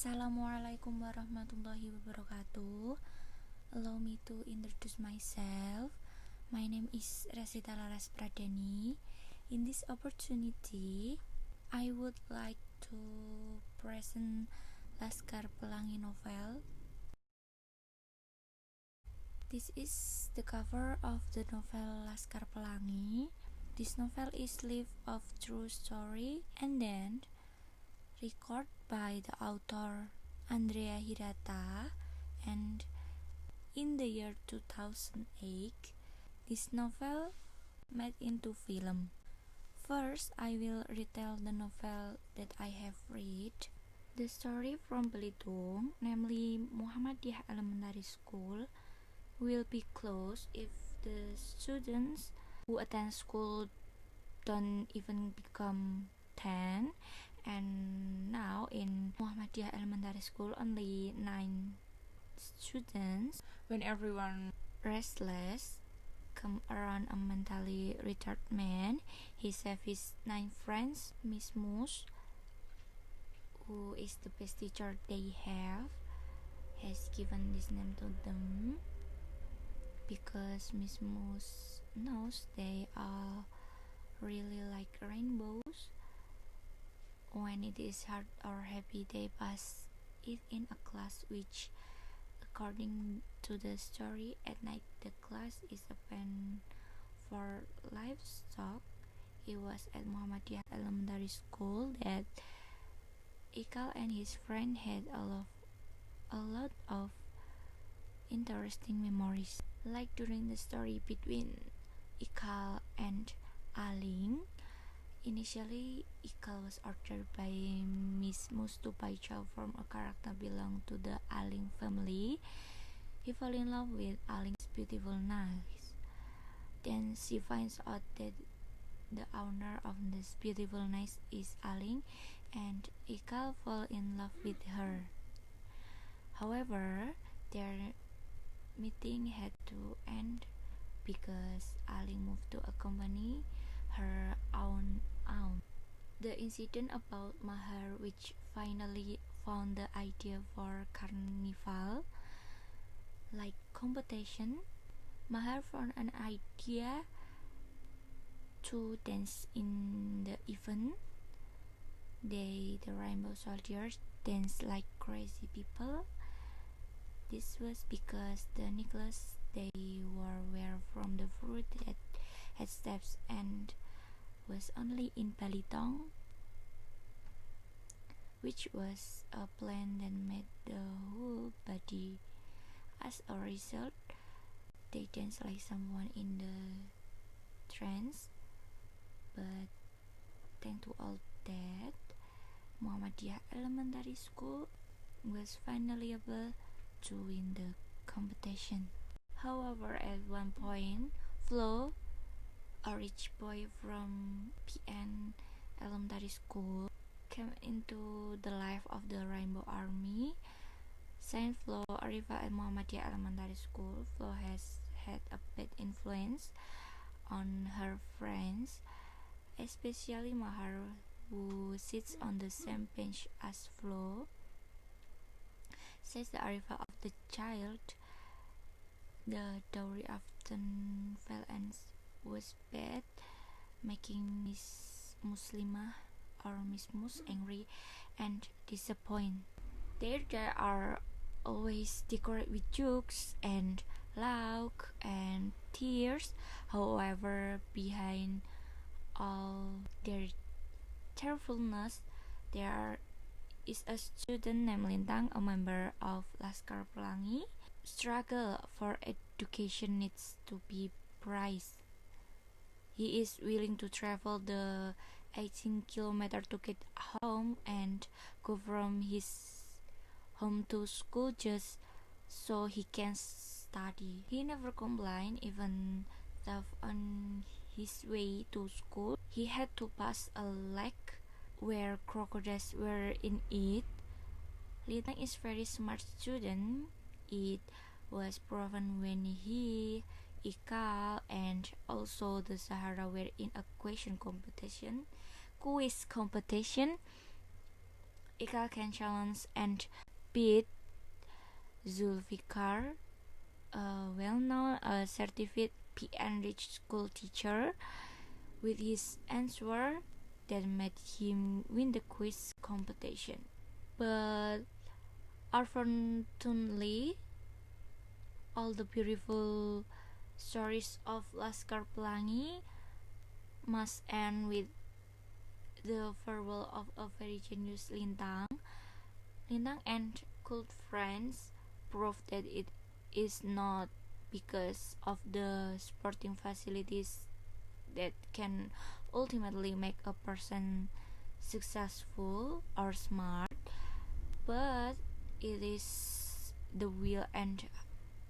Assalamualaikum warahmatullahi wabarakatuh. Allow me to introduce myself. My name is Resyta Laras Pradani. In this opportunity, I would like to present Laskar Pelangi novel. This is the cover of the novel Laskar Pelangi. This novel is lived of true story and then recorded by the author Andrea Hirata, and in the year 2008 this novel made into film. First, I will retell the novel that I have read. The story from Belitung, namely Muhammadiyah Elementary School, will be closed if the students who attend school don't even become 10, and now in Muhammadiyah Elementary School only 9 students. When everyone restless come around a mentally retarded man, he saved his 9 friends. Miss Moose, who is the best teacher they have, has given this name to them because Miss Moose knows they are really like rainbows. When it is hard or happy, they pass it in a class, which according to the story, at night the class is open for livestock. It was at Muhammadiyah Elementary School that Ikal and his friend had a lot of interesting memories. Like during the story between Ikal and Aling, initially Ikal was ordered by Miss Mus to buy chow from a character belong to the Aling family. He fell in love with Aling's beautiful niece. Then she finds out that the owner of this beautiful niece is Aling, and Ikal fall in love with her. However, their meeting had to end because Aling moved to accompany her own aunt. The incident about Mahar, which finally found the idea for carnival like competition. Mahar found an idea to dance in the event. They, the rainbow soldiers, danced like crazy people. This was because the necklace they were from the fruit that had steps and was only in Belitung, which was a plant that made the whole body. As a result, they danced like someone in the trance. But thanks to all that, Muhammadiyah Elementary School was finally able to win the competition. However, at one point, Flo, a rich boy from PN Elementary School, came into the life of the Rainbow Army. Since Flo arrived at Muhammadiyah Elementary School, Flo has had a bad influence on her friends, especially Mahar, who sits on the same bench as Flo. Since the arrival of the child, the dowry often fell and was bad, making Miss Muslimah or Miss Mus angry and disappointed. There are always decorated with jokes and laugh and tears. However, behind all their cheerfulness, there is a student named Lintang, a member of Laskar Pelangi. Struggle for education needs to be prized. He is willing to travel the 18 kilometers to get home and go from his home to school just so he can study. He never complained, even though on his way to school he had to pass a lake where crocodiles were in it. Lintang is very smart student. It was proven when he, Ikal, and also the Sahara were in a quiz competition. Ikal can challenge and beat Zulfikar, a well-known certified PN school teacher, with his answer that made him win the quiz competition. But unfortunately, all the beautiful stories of Laskar Pelangi must end with the farewell of a very genius Lintang. Lintang and cult friends prove that it is not because of the sporting facilities that can ultimately make a person successful or smart, but it is the will and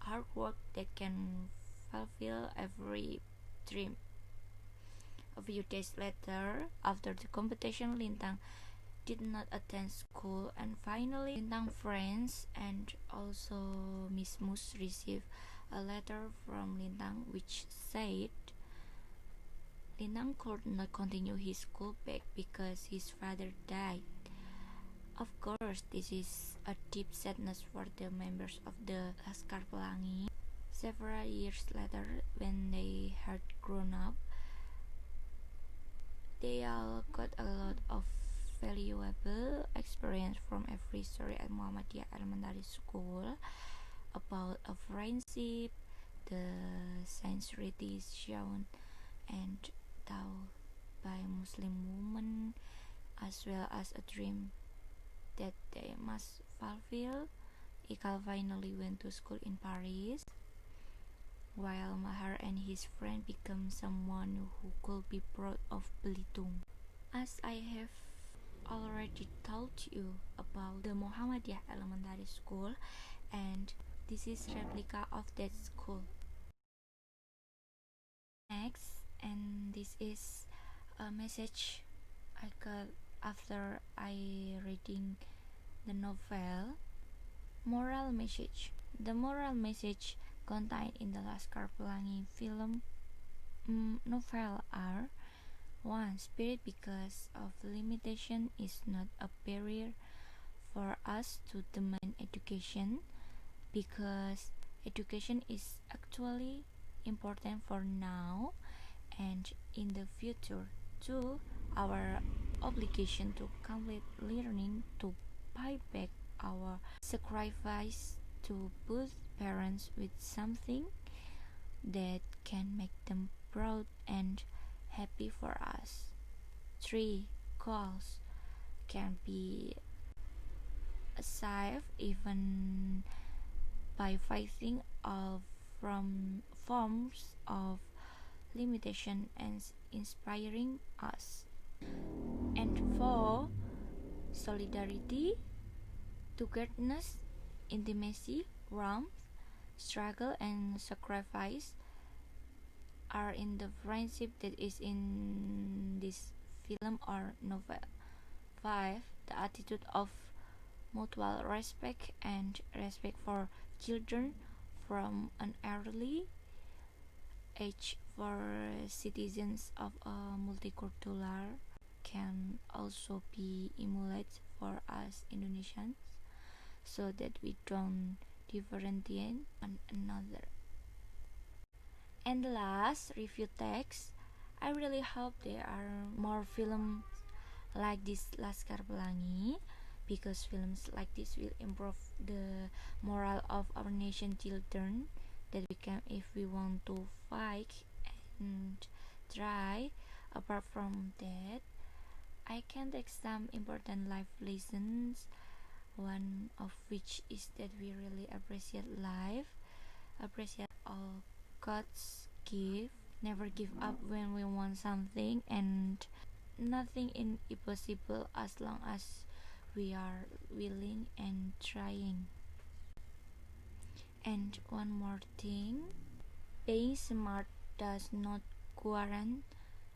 hard work that can fulfill every dream. A few days later, after the competition, Lintang did not attend school, and finally Lintang friends and also Miss Mus received a letter from Lintang which said Lintang could not continue his school back because his father died. Of course, this is a deep sadness for the members of the Laskar Pelangi. Several years later, when they had grown up, they all got a lot of valuable experience from every story at Muhammadiyah Elementary School about a friendship, the sincerity shown and taught by Muslim women, as well as a dream that they must fulfill. Ikal finally went to school in Paris, while Mahar and his friend become someone who could be proud of Belitung. As I have already told you about the Muhammadiyah Elementary School, and this is replica of that school. Next, and this is a message I got after I reading the novel. Moral message. The moral message contained in the Laskar Pelangi film novel are: 1. Spirit because of limitation is not a barrier for us to demand education, because education is actually important for now and in the future. 2. Our obligation to complete learning to pay back our sacrifice to put parents with something that can make them proud and happy for us. 3. Goals can be achieved even by fighting off from forms of limitation and inspiring us. And 4. Solidarity, togetherness, intimacy, warmth, struggle, and sacrifice are in the friendship that is in this film or novel. 5. The attitude of mutual respect and respect for children from an early age for citizens of a multicultural can also be emulated for us Indonesians, so that we don't differentiate one another. And the last review text. I really hope there are more films like this Laskar Pelangi, because films like this will improve the moral of our nation children, that we can, if we want to fight and try. Apart from that, I can take some important life lessons, one of which is that we really appreciate life, appreciate all God's gift, never give up when we want something, and nothing is impossible as long as we are willing and trying. And one more thing, being smart does not guarantee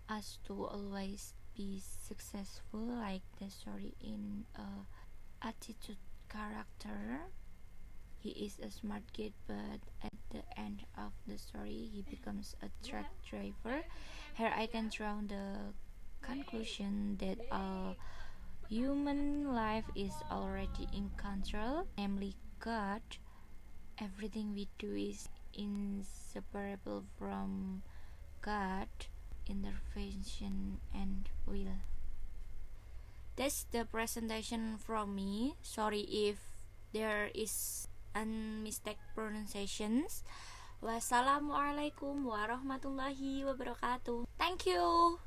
us to always be successful, like the story in Attitude character. He is a smart kid, but at the end of the story he becomes a truck driver. Here I can draw the conclusion that all Human life is already in control, namely God. Everything we do is inseparable from God intervention and will. That's the presentation from me. Sorry if there is unmistake pronunciations. Wassalamualaikum warahmatullahi wabarakatuh. Thank you.